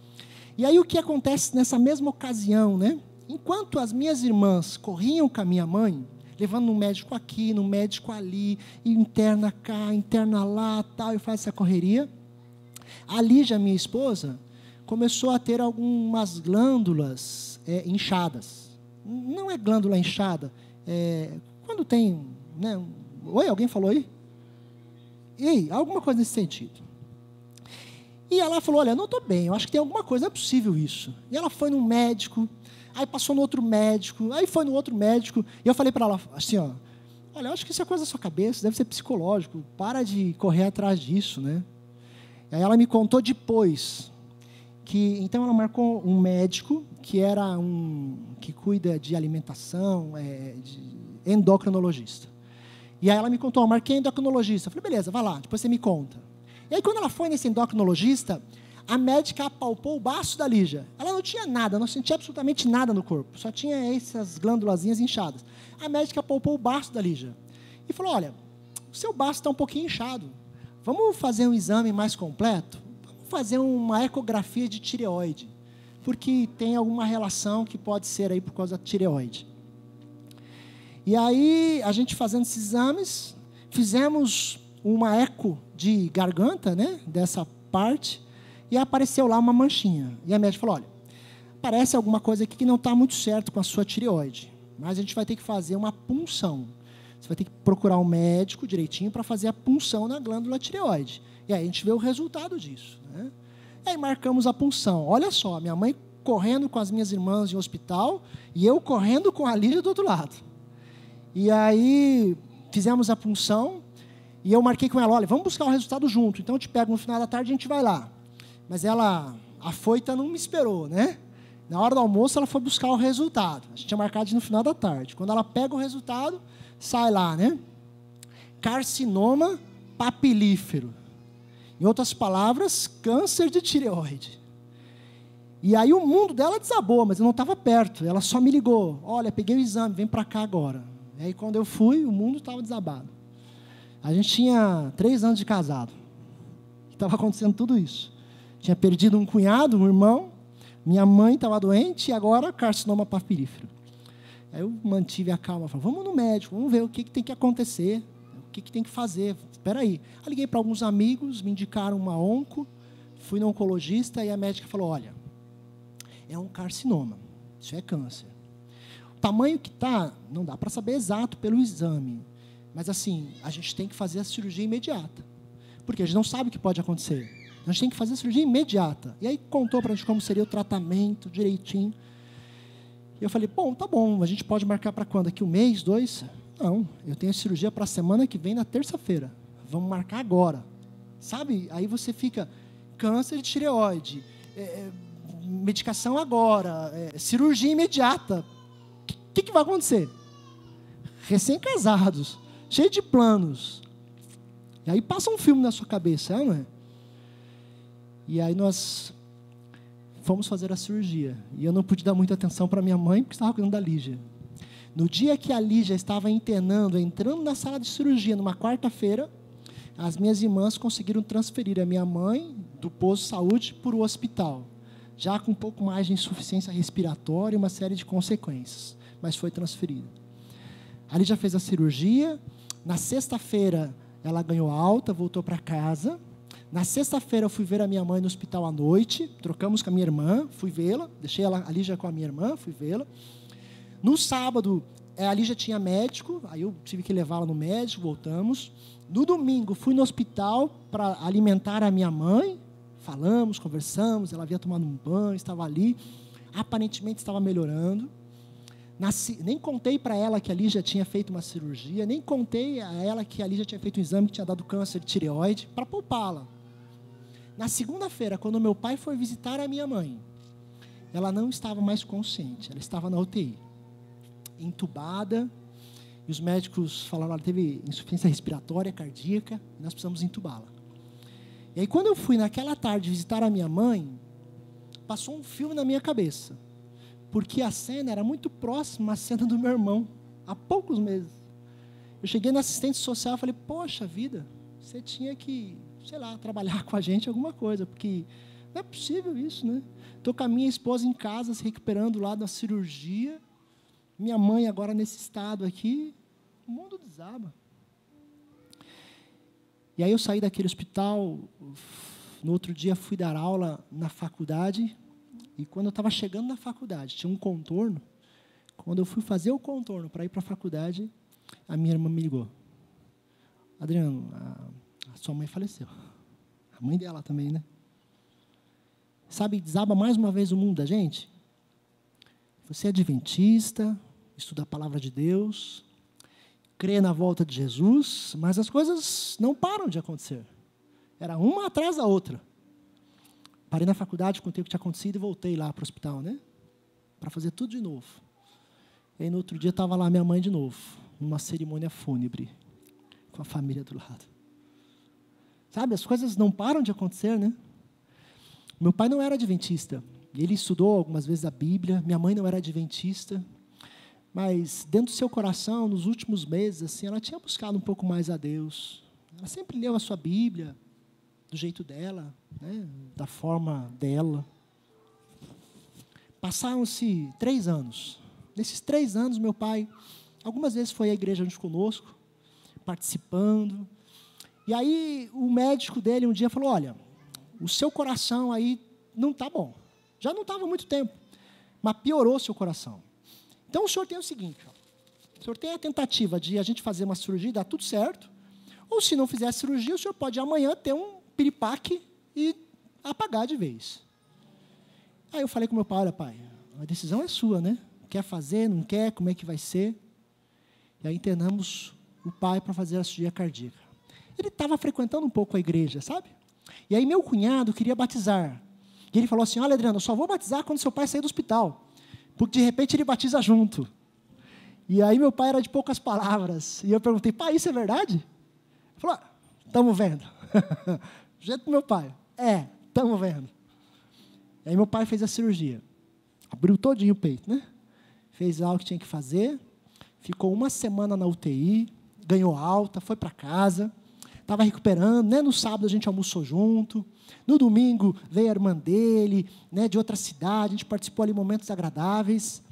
A: E aí o que acontece nessa mesma ocasião, né? Enquanto as minhas irmãs corriam com a minha mãe, levando um médico aqui, um médico ali, e interna cá, interna lá, tal, e faz essa correria, a Lígia, minha esposa, começou a ter algumas glândulas inchadas. Não é glândula inchada, quando tem, né? Oi, alguém falou aí? Ei, alguma coisa nesse sentido. E ela falou, olha, não estou bem, eu acho que tem alguma coisa, não é possível isso. E ela foi num médico, aí passou no outro médico, aí foi no outro médico, e eu falei para ela assim, ó, olha, eu acho que isso é coisa da sua cabeça, deve ser psicológico, para de correr atrás disso, né? E aí ela me contou depois, que então ela marcou um médico, que cuida de alimentação, de endocrinologista. E aí ela me contou, marquei endocrinologista. Eu falei, beleza, vai lá, depois você me conta. E aí quando ela foi nesse endocrinologista, A médica apalpou o baço da Lígia. Ela não tinha nada, não sentia absolutamente nada no corpo. Só tinha essas glândulazinhas inchadas. A médica apalpou o baço da Lígia. E falou, olha, o seu baço está um pouquinho inchado. Vamos fazer um exame mais completo? Vamos fazer uma ecografia de tireoide. Porque tem alguma relação que pode ser aí por causa da tireoide. E aí, a gente fazendo esses exames, fizemos uma eco de garganta, né, dessa parte, e apareceu lá uma manchinha. E a médica falou, olha, parece alguma coisa aqui que não está muito certo com a sua tireoide, mas a gente vai ter que fazer uma punção. Você vai ter que procurar um médico direitinho para fazer a punção na glândula tireoide. E aí a gente vê o resultado disso, né? E aí marcamos a punção. Olha só, minha mãe correndo com as minhas irmãs em hospital, e eu correndo com a Lígia do outro lado. E aí fizemos a punção, e eu marquei com ela, olha, vamos buscar o resultado junto. Então eu te pego no final da tarde e a gente vai lá. Mas ela, afoita, não me esperou, né? Na hora do almoço ela foi buscar o resultado. A gente tinha marcado de ir no final da tarde. Quando ela pega o resultado, sai lá, né? Carcinoma papilífero. Em outras palavras, câncer de tireoide. E aí o mundo dela desabou, mas eu não estava perto. Ela só me ligou, olha, peguei o exame, vem para cá agora. E aí quando eu fui, o mundo estava desabado. A gente tinha 3 anos de casado. Estava acontecendo tudo isso. Tinha perdido um cunhado, um irmão. Minha mãe estava doente e agora carcinoma papilífero. Aí eu mantive a calma. Falei, vamos no médico, vamos ver o que tem que acontecer. O que tem que fazer. Espera aí. Eu liguei para alguns amigos, me indicaram uma onco. Fui no oncologista e a médica falou, olha, é um carcinoma. Isso é câncer. O tamanho que está, não dá para saber exato pelo exame. Mas assim, a gente tem que fazer a cirurgia imediata. Porque a gente não sabe o que pode acontecer. A gente tem que fazer a cirurgia imediata. E aí contou para a gente como seria o tratamento direitinho. E eu falei, bom, tá bom, a gente pode marcar para quando? Daqui 1 mês, 2? Não, eu tenho a cirurgia para a semana que vem, na terça-feira. Vamos marcar agora. Sabe? Aí você fica, câncer de tireoide, medicação agora, cirurgia imediata. O que vai acontecer? Recém-casados, cheio de planos. E aí passa um filme na sua cabeça, não é? E aí nós fomos fazer a cirurgia. E eu não pude dar muita atenção para minha mãe, porque estava cuidando da Lígia. No dia que a Lígia estava entrando na sala de cirurgia, numa quarta-feira, as minhas irmãs conseguiram transferir a minde mãe do posto de saúde para o hospital, já com um pouco mais de insuficiência respiratória e uma série de consequências, mas foi transferida. A Lígia fez a cirurgia. Na sexta-feira, ela ganhou alta, voltou para casa. Na sexta-feira, eu fui ver a minha mãe no hospital à noite, trocamos com a minha irmã, fui vê-la, deixei a Lígia com a minha irmã, fui vê-la. No sábado, a Lígia tinha médico, aí eu tive que levá-la no médico, voltamos. No domingo, fui no hospital para alimentar a minha mãe, falamos, conversamos, ela havia tomado um banho, estava ali, aparentemente estava melhorando. Nem contei para ela que a Lígia tinha feito uma cirurgia, nem contei a ela que a Lígia tinha feito um exame que tinha dado câncer de tireoide, para poupá-la. Na segunda-feira, quando meu pai foi visitar a minha mãe, ela não estava mais consciente, ela estava na UTI, entubada, e os médicos falaram, ela teve insuficiência respiratória, cardíaca, e nós precisamos entubá-la. E aí, quando eu fui naquela tarde visitar a minha mãe, passou um filme na minha cabeça, porque a cena era muito próxima à cena do meu irmão, há poucos meses. Eu cheguei na assistente social e falei, poxa vida, você tinha que, sei lá, trabalhar com a gente alguma coisa, porque não é possível isso, né? Estou com a minha esposa em casa, se recuperando lá da cirurgia, minha mãe agora nesse estado aqui, o mundo desaba. E aí eu saí daquele hospital, no outro dia fui dar aula na faculdade, e quando eu estava chegando na faculdade, tinha um contorno. Quando eu fui fazer o contorno para ir para a faculdade, a minha irmã me ligou. Adriano, a sua mãe faleceu. A mãe dela também, né? Sabe, desaba mais uma vez o mundo da gente. Você é adventista, estuda a palavra de Deus, crê na volta de Jesus, mas as coisas não param de acontecer. Era uma atrás da outra. Parei na faculdade, contei o que tinha acontecido e voltei lá para o hospital, né? Para fazer tudo de novo. E aí, no outro dia, estava lá minha mãe de novo, numa cerimônia fúnebre, com a família do lado. Sabe, as coisas não param de acontecer, né? Meu pai não era adventista. Ele estudou algumas vezes a Bíblia. Minha mãe não era adventista. Mas dentro do seu coração, nos últimos meses, assim, ela tinha buscado um pouco mais a Deus. Ela sempre leu a sua Bíblia do jeito dela, né, da forma dela. Passaram-se 3 anos. Nesses 3 anos, meu pai, algumas vezes foi à igreja junto conosco, participando. E aí, o médico dele um dia falou, olha, o seu coração aí não está bom. Já não estava há muito tempo, mas piorou o seu coração. Então, o senhor tem o seguinte, ó, o senhor tem a tentativa de a gente fazer uma cirurgia e dar tudo certo, ou se não fizer a cirurgia, o senhor pode amanhã ter um piripaque e apagar de vez. Aí eu falei com meu pai, olha pai, a decisão é sua, né? Quer fazer, não quer, como é que vai ser? E aí internamos o pai para fazer a cirurgia cardíaca. Ele estava frequentando um pouco a igreja, sabe? E aí meu cunhado queria batizar. E ele falou assim, olha Adriano, eu só vou batizar quando seu pai sair do hospital. Porque de repente ele batiza junto. E aí meu pai era de poucas palavras. E eu perguntei, pai, isso é verdade? Ele falou, estamos vendo. Do jeito do meu pai. Estamos vendo. E aí meu pai fez a cirurgia. Abriu todinho o peito, né? Fez algo que tinha que fazer. Ficou 1 semana na UTI. Ganhou alta, foi para casa. Estava recuperando, né? No sábado a gente almoçou junto. No domingo veio a irmã dele, né, de outra cidade. A gente participou ali de momentos agradáveis.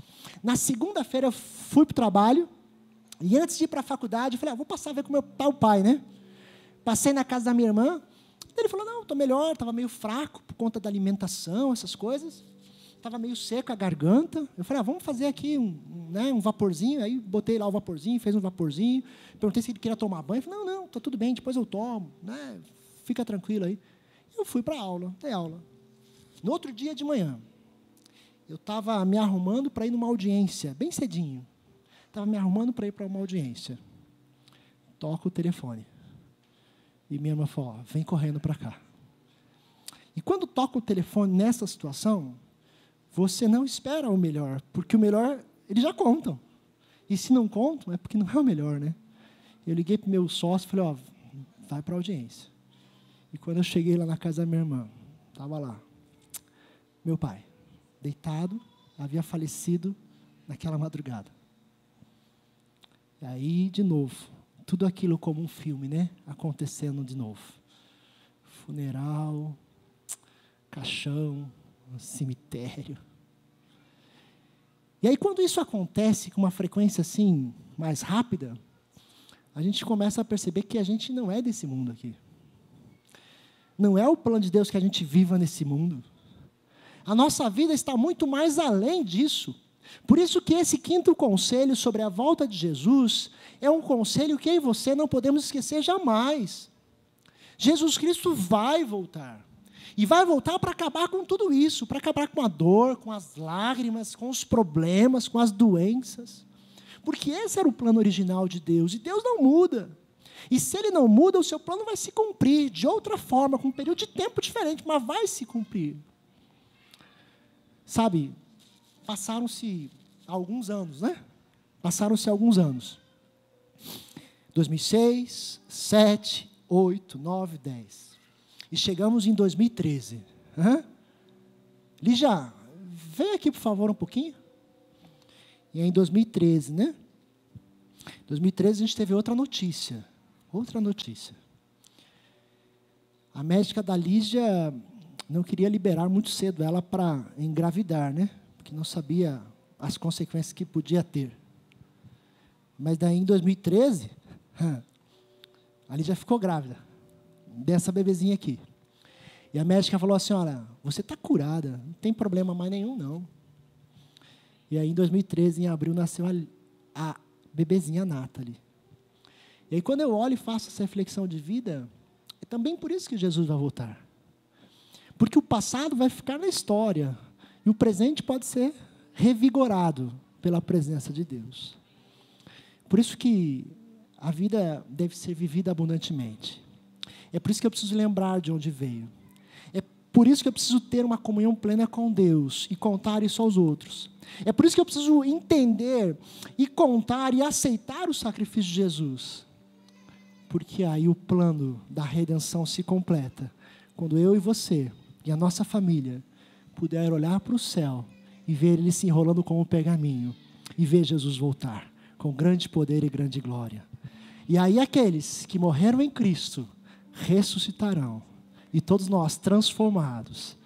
A: Na segunda-feira eu fui para o trabalho. E antes de ir para a faculdade, eu falei, vou passar a ver como está o pai, né? Passei na casa da minha irmã. Ele falou, não, estou melhor. Estava meio fraco por conta da alimentação, essas coisas. Estava meio seco a garganta. Eu falei, vamos fazer aqui um vaporzinho. Aí botei lá o vaporzinho, fez um vaporzinho. Perguntei se ele queria tomar banho. Ele falou, não, está tudo bem, depois eu tomo. Né? Fica tranquilo aí. Eu fui para a aula, dei aula. No outro dia de manhã, eu estava me arrumando para ir numa audiência, bem cedinho. Estava me arrumando para ir para uma audiência. Toco o telefone. E minha irmã falou, vem correndo para cá. E quando toca o telefone nessa situação, você não espera o melhor, porque o melhor, eles já contam. E se não contam, é porque não é o melhor, né? Eu liguei para o meu sócio e falei, vai para a audiência. E quando eu cheguei lá na casa da minha irmã, estava lá, meu pai, deitado, havia falecido naquela madrugada. E aí, de novo, tudo aquilo como um filme, né? Acontecendo de novo. Funeral, caixão, cemitério. E aí, quando isso acontece com uma frequência assim, mais rápida, a gente começa a perceber que a gente não é desse mundo aqui. Não é o plano de Deus que a gente viva nesse mundo. A nossa vida está muito mais além disso. Por isso que esse 5º conselho sobre a volta de Jesus é um conselho que eu e você não podemos esquecer jamais. Jesus Cristo vai voltar. E vai voltar para acabar com tudo isso, para acabar com a dor, com as lágrimas, com os problemas, com as doenças. Porque esse era o plano original de Deus, e Deus não muda. E se Ele não muda, o seu plano vai se cumprir de outra forma, com um período de tempo diferente, mas vai se cumprir. Sabe, passaram-se alguns anos, né? Passaram-se alguns anos. 2006, 7, 8, 9, 10. E chegamos em 2013. Lígia, vem aqui, por favor, um pouquinho. E aí, em 2013, né? 2013 a gente teve outra notícia. A médica da Lígia não queria liberar muito cedo ela para engravidar, né? Porque não sabia as consequências que podia ter. Mas daí, em 2013, a Lígia ficou grávida dessa bebezinha aqui. E a médica falou assim, olha, você está curada, não tem problema mais nenhum, não. E aí, em 2013, em abril, nasceu a bebezinha Nathalie. E aí, quando eu olho e faço essa reflexão de vida, é também por isso que Jesus vai voltar. Porque o passado vai ficar na história, e o presente pode ser revigorado pela presença de Deus. Por isso que a vida deve ser vivida abundantemente. É por isso que eu preciso lembrar de onde veio. É por isso que eu preciso ter uma comunhão plena com Deus e contar isso aos outros. É por isso que eu preciso entender e contar e aceitar o sacrifício de Jesus. Porque aí o plano da redenção se completa. Quando eu e você e a nossa família puder olhar para o céu e ver ele se enrolando como um pergaminho e ver Jesus voltar com grande poder e grande glória. E aí aqueles que morreram em Cristo ressuscitarão e todos nós, transformados,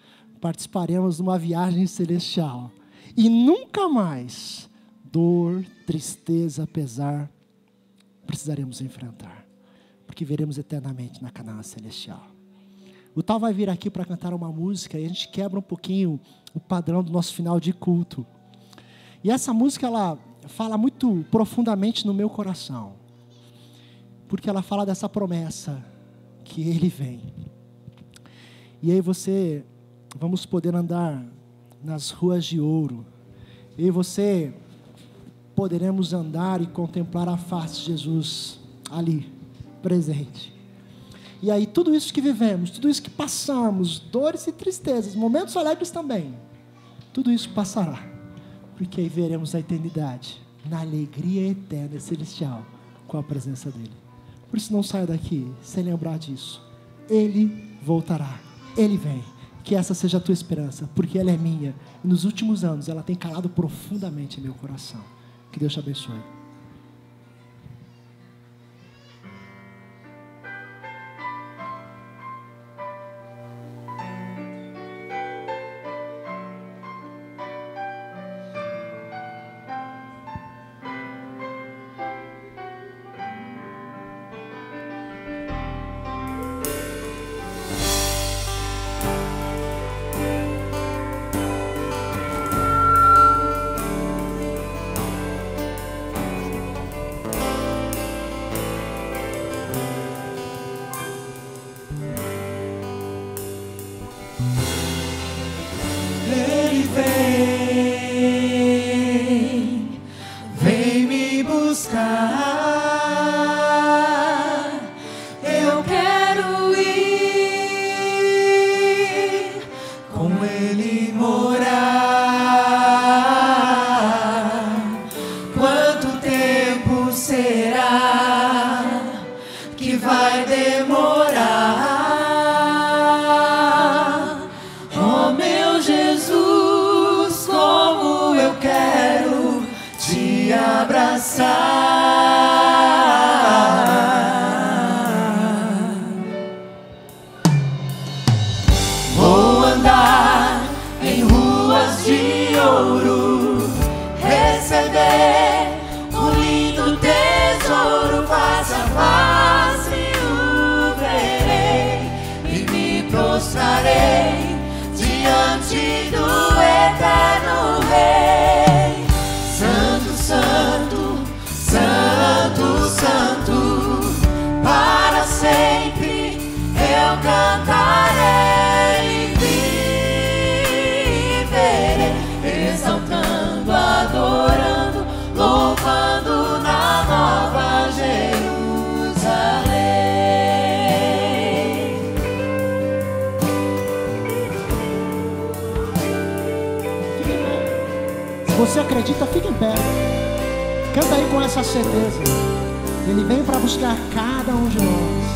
A: participaremos de uma viagem celestial e nunca mais dor, tristeza, pesar precisaremos enfrentar, porque veremos eternamente na Canaã celestial. O Tal vai vir aqui para cantar uma música e a gente quebra um pouquinho o padrão do nosso final de culto. E essa música, ela fala muito profundamente no meu coração, porque ela fala dessa promessa que Ele vem. E aí vamos poder andar nas ruas de ouro. Eu e você poderemos andar e contemplar a face de Jesus ali, presente. E aí tudo isso que vivemos, tudo isso que passamos, dores e tristezas, momentos alegres também, tudo isso passará, porque aí veremos a eternidade, na alegria eterna e celestial, com a presença dEle. Por isso não saia daqui sem lembrar disso. Ele voltará, Ele vem. Que essa seja a tua esperança, porque ela é minha. E nos últimos anos ela tem calado profundamente em meu coração. Que Deus te abençoe.
B: Vem me buscar. Eu quero ir com Ele morar. Quanto tempo será que vai demorar? Oh meu Jesus, como eu quero te abraçar. Vou andar em ruas de ouro, receber um lindo tesouro. Face a face o verei e me prostrarei diante do eterno Rei. Santo, santo, santo, santo, para sempre eu cantarei e viverei, exaltando, adorando, louvando na nova Jerusalém.
A: Se você acredita, fique em pé. Canta aí com essa certeza. Ele vem para buscar cada um de nós.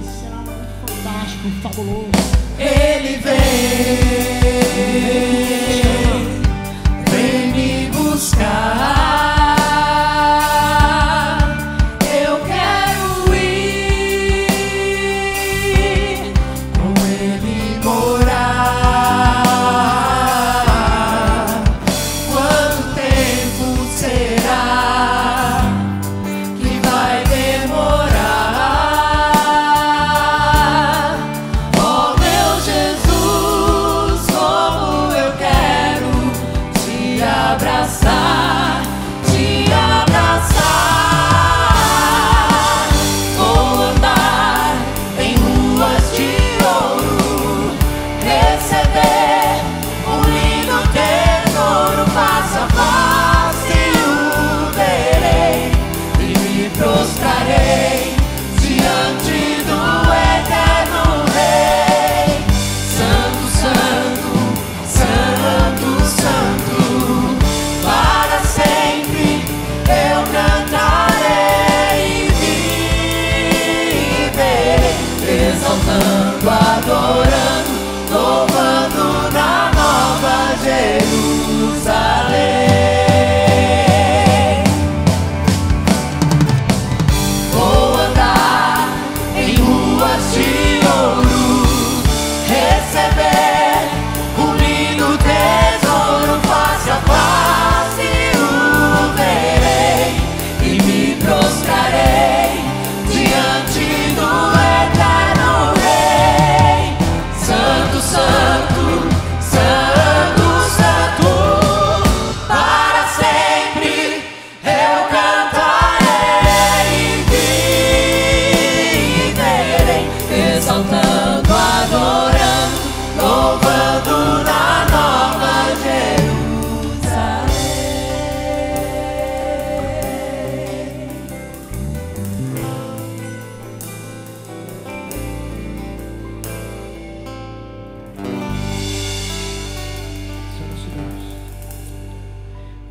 A: Esse será um momento fantástico, fabuloso.
B: Ele vem me buscar. Eu quero ir com Ele morar. Quanto tempo será que vai demorar? Oh meu Jesus, como eu quero te abraçar.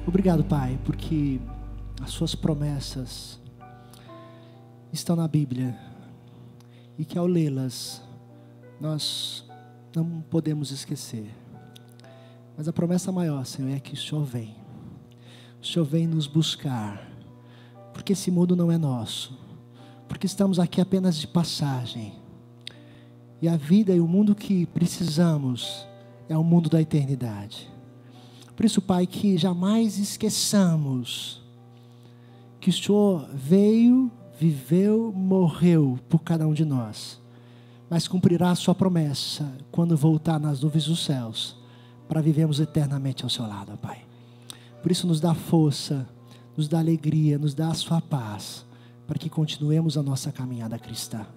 A: Obrigado, Pai, porque as suas promessas estão na Bíblia e que ao lê-las nós não podemos esquecer. Mas a promessa maior, Senhor, é que o Senhor vem. O Senhor vem nos buscar, porque esse mundo não é nosso, porque estamos aqui apenas de passagem. E a vida e o mundo que precisamos é o mundo da eternidade. Por isso, Pai, que jamais esqueçamos que o Senhor veio, viveu, morreu por cada um de nós, mas cumprirá a sua promessa quando voltar nas nuvens dos céus, para vivermos eternamente ao seu lado, Pai. Por isso nos dá força, nos dá alegria, nos dá a sua paz, para que continuemos a nossa caminhada cristã.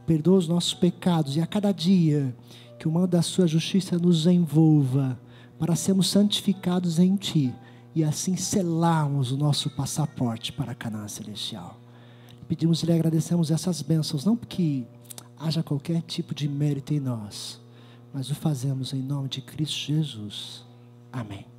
A: Perdoa os nossos pecados e a cada dia que o manto da sua justiça nos envolva, para sermos santificados em Ti e assim selarmos o nosso passaporte para a Canaã celestial. Pedimos e lhe agradecemos essas bênçãos, não porque haja qualquer tipo de mérito em nós, mas o fazemos em nome de Cristo Jesus. Amém.